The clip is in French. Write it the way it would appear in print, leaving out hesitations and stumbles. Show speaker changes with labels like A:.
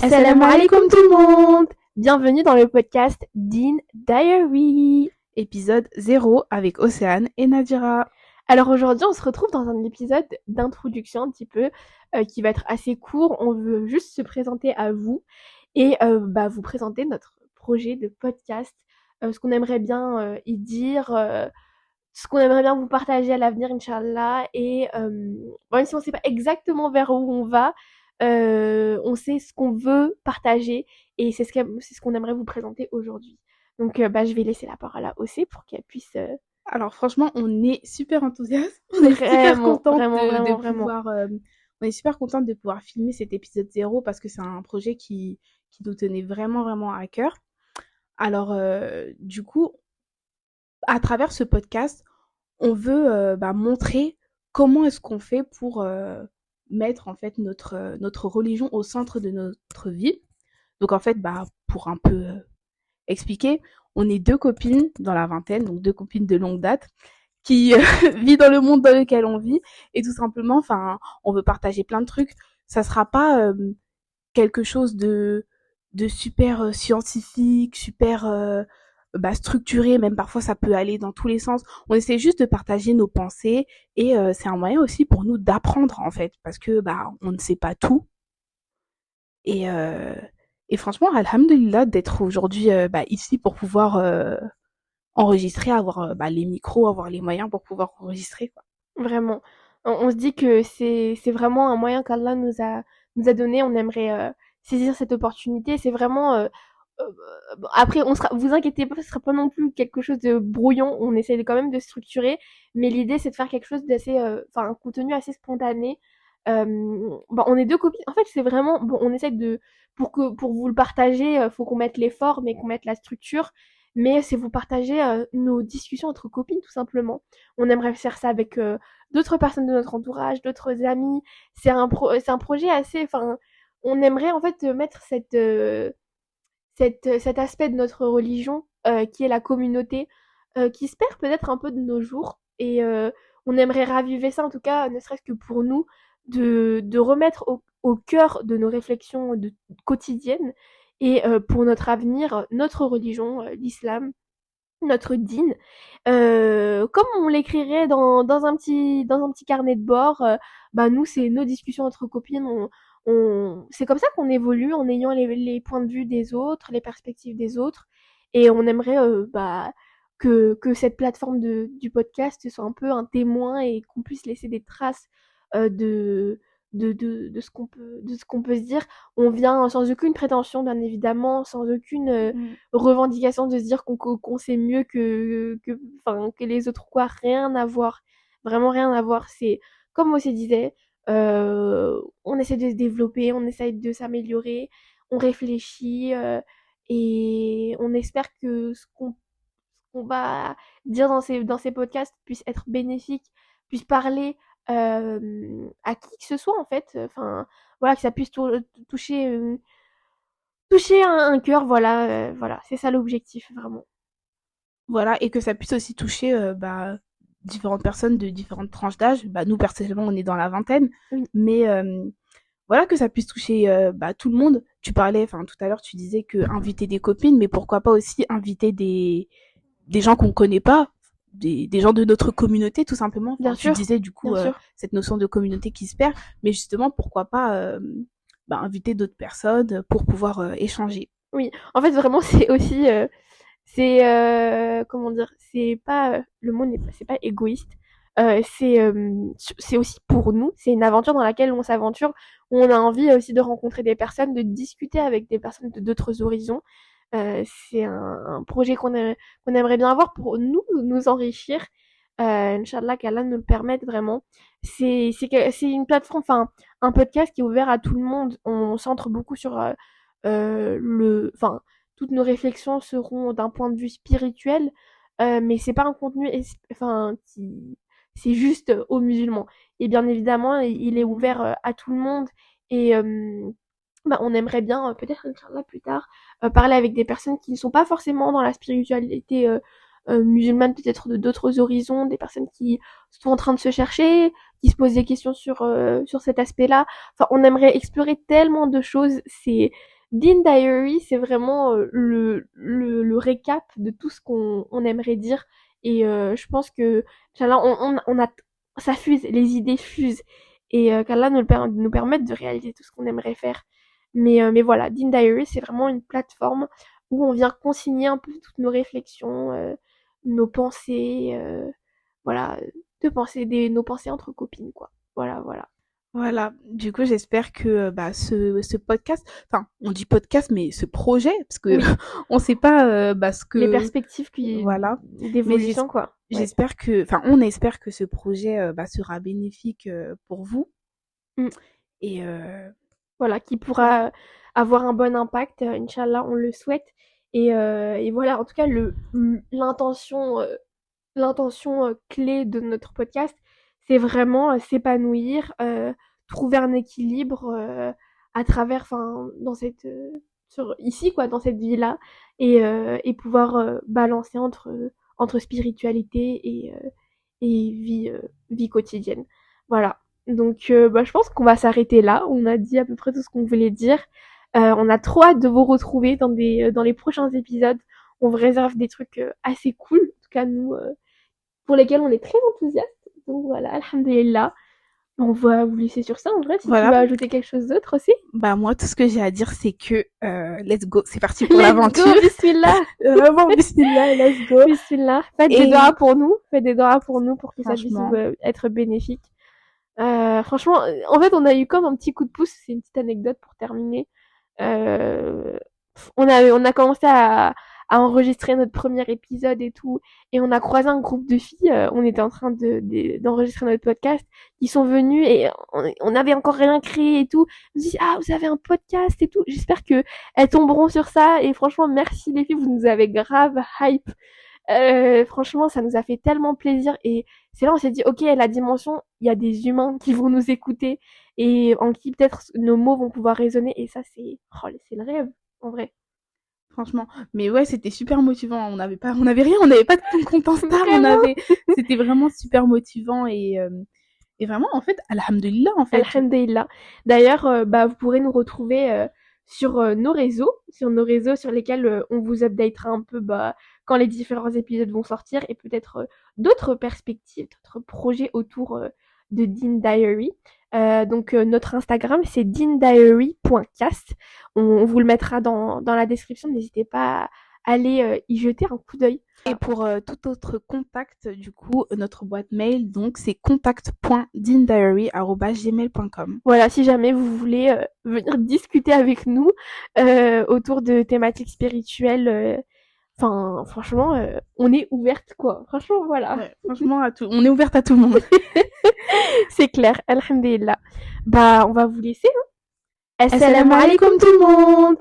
A: Assalamu alaikum tout le monde. Bienvenue dans le podcast Dean Diary.
B: Épisode 0 avec Océane et Nadira.
A: Alors aujourd'hui, on se retrouve dans un épisode d'introduction un petit peu qui va être assez court. On veut juste se présenter à vous et vous présenter notre projet de podcast, ce qu'on aimerait bien y dire, ce qu'on aimerait bien vous partager à l'avenir, Inch'Allah. Et même si on ne sait pas exactement vers où on va, on sait ce qu'on veut partager et c'est ce qu'on aimerait vous présenter aujourd'hui. Donc je vais laisser la parole à Océ pour qu'elle puisse...
B: Alors franchement, on est super enthousiaste. On est super contente de
A: vraiment.
B: pouvoir... on est super contente de pouvoir filmer cet épisode 0 parce que c'est un projet qui nous tenait vraiment à cœur. Alors du coup, à travers ce podcast, on veut montrer comment est-ce qu'on fait pour mettre en fait notre religion au centre de notre vie. Donc en fait, pour un peu expliquer, on est deux copines dans la vingtaine, donc deux copines de longue date, qui vivent dans le monde dans lequel on vit, et tout simplement, on veut partager plein de trucs. Ça sera pas quelque chose de super scientifique, super structuré, même parfois ça peut aller dans tous les sens. On essaie juste de partager nos pensées et c'est un moyen aussi pour nous d'apprendre en fait, parce que on ne sait pas tout. Et, euh, et franchement, alhamdulillah d'être aujourd'hui ici pour pouvoir enregistrer, avoir les micros, avoir les moyens pour pouvoir enregistrer, quoi.
A: Vraiment. On se dit que c'est vraiment un moyen qu'Allah nous a donné. On aimerait saisir cette opportunité. C'est vraiment... après, vous inquiétez pas, ce sera pas non plus quelque chose de brouillon. On essaie quand même de structurer. Mais l'idée, c'est de faire quelque chose d'assez... un contenu assez spontané. On est deux copines. En fait, c'est vraiment... Bon, on essaie de... Pour vous le partager, faut qu'on mette l'effort, mais qu'on mette la structure. Mais c'est vous partager nos discussions entre copines, tout simplement. On aimerait faire ça avec d'autres personnes de notre entourage, d'autres amis. C'est un projet assez... Enfin, on aimerait en fait mettre cet aspect de notre religion qui est la communauté, qui se perd peut-être un peu de nos jours. Et on aimerait raviver ça, en tout cas, ne serait-ce que pour nous, de remettre au cœur de nos réflexions quotidiennes et pour notre avenir, notre religion, l'islam, notre dîne, comme on l'écrirait dans un petit carnet de bord. Nous, c'est nos discussions entre copines. C'est comme ça qu'on évolue en ayant les points de vue des autres, les perspectives des autres. Et on aimerait que cette plateforme du podcast soit un peu un témoin et qu'on puisse laisser des traces de, de ce qu'on peut se dire. On vient sans aucune prétention, bien évidemment, sans aucune revendication de se dire qu'on sait mieux que les autres, quoi. Rien à voir. Vraiment rien à voir. C'est, comme moi aussi disait, on essaie de se développer, on essaie de s'améliorer, on réfléchit et on espère que ce qu'on va dire dans ces podcasts puisse être bénéfique, puisse parler à qui que ce soit en fait. Enfin, voilà, que ça puisse toucher, toucher un cœur, voilà, c'est ça l'objectif, vraiment.
B: Voilà, et que ça puisse aussi toucher différentes personnes de différentes tranches d'âge. Nous, personnellement, on est dans la vingtaine,
A: Oui,
B: mais voilà, que ça puisse toucher tout le monde. Tu parlais, tout à l'heure, tu disais que inviter des copines, mais pourquoi pas aussi inviter des gens qu'on connaît pas, des gens de notre communauté, tout simplement.
A: bien
B: Tu
A: sûr,
B: disais, du
A: bien
B: coup,
A: sûr.
B: cette notion de communauté qui se perd, mais justement, pourquoi pas inviter d'autres personnes pour pouvoir échanger.
A: Oui, en fait, vraiment, c'est aussi, comment dire, c'est pas, le mot n'est pas, c'est pas égoïste. C'est aussi pour nous, c'est une aventure dans laquelle on s'aventure, où on a envie aussi de rencontrer des personnes, de discuter avec des personnes de d'autres horizons. C'est un projet qu'on aimerait bien avoir pour nous enrichir. Inch'Allah, qu'Allah nous le permette vraiment. C'est une plateforme, enfin, un podcast qui est ouvert à tout le monde. On centre beaucoup sur enfin, toutes nos réflexions seront d'un point de vue spirituel, mais c'est pas un contenu, c'est juste aux musulmans. Et bien évidemment, il est ouvert à tout le monde. Et on aimerait bien, peut-être Inch'Allah plus tard, parler avec des personnes qui ne sont pas forcément dans la spiritualité musulmanes, peut-être de d'autres horizons, des personnes qui sont en train de se chercher, qui se posent des questions sur cet aspect-là. Enfin, on aimerait explorer tellement de choses. C'est Dean Diary, c'est vraiment le récap de tout ce qu'on aimerait dire. Et je pense que Inch'Allah, on a ça fuse, les idées fusent. Et qu'Allah nous permette de réaliser tout ce qu'on aimerait faire. Mais voilà, Dean Diary, c'est vraiment une plateforme où on vient consigner un peu toutes nos réflexions, nos pensées, voilà, nos pensées entre copines, quoi. Voilà, voilà.
B: Voilà, du coup, j'espère que ce podcast, enfin, on dit podcast, mais ce projet, parce que
A: Oui,
B: on sait pas ce
A: les
B: que,
A: perspectives
B: voilà, mais
A: d'évolution, quoi. Ouais.
B: j'espère que, enfin, on espère que ce projet sera bénéfique pour vous
A: Mm.
B: et
A: Voilà, qui pourra avoir un bon impact, Inch'Allah, on le souhaite. Et voilà, en tout cas, l'intention clé de notre podcast, c'est vraiment s'épanouir, trouver un équilibre à travers, enfin, ici quoi, dans cette vie-là, et pouvoir balancer entre spiritualité et vie quotidienne. Voilà. Donc, je pense qu'on va s'arrêter là. On a dit à peu près tout ce qu'on voulait dire. On a trop hâte de vous retrouver dans les prochains épisodes. On vous réserve des trucs assez cool. En tout cas, nous, pour lesquels on est très enthousiastes. Donc voilà, alhamdulillah. On va vous laisser sur ça, en vrai, si tu veux
B: voilà.
A: ajouter quelque chose d'autre aussi.
B: Bah moi, tout ce que j'ai à dire, c'est que let's go, c'est parti pour
A: Let's
B: l'aventure.
A: go, bismillah.
B: Vraiment, bismillah, let's go.
A: Bismillah. Faites
B: Et
A: des doigts pour nous. Faites des doigts pour nous pour que ça puisse
B: franchement,
A: être bénéfique. Franchement, en fait, on a eu comme un petit coup de pouce. C'est une petite anecdote pour terminer. Euh, on a commencé à enregistrer notre premier épisode et tout, et on a croisé un groupe de filles. On était en train d'enregistrer notre podcast, qui sont venues et on n'avait encore rien créé et tout. On se dit ah vous avez un podcast et tout. J'espère que elles tomberont sur ça. Et franchement merci les filles, vous nous avez grave hype. Franchement, ça nous a fait tellement plaisir et c'est là on s'est dit ok la dimension, il y a des humains qui vont nous écouter et en qui peut-être nos mots vont pouvoir résonner et ça c'est le rêve en vrai.
B: franchement. Mais ouais, c'était super motivant. On avait rien, on n'avait pas de compte Insta, c'était vraiment super motivant et vraiment, en fait, alhamdulillah, en fait.
A: Alhamdulillah. D'ailleurs, vous pourrez nous retrouver sur nos réseaux sur lesquels on vous updatera un peu quand les différents épisodes vont sortir et peut-être d'autres perspectives, d'autres projets autour de Dean Diary. Donc notre Instagram c'est deandiary.cast. On vous le mettra dans la description. N'hésitez pas à aller y jeter un coup d'œil.
B: Et pour tout autre contact, du coup, notre boîte mail, donc, c'est contact.deandiary@gmail.com.
A: Voilà, si jamais vous voulez venir discuter avec nous autour de thématiques spirituelles, enfin, franchement, on est ouverte, quoi. Franchement, voilà.
B: Ouais, franchement, on est ouverte à tout le monde.
A: C'est clair, alhamdulillah. On va vous laisser. Hein.
B: Assalamu alaikum tout le monde!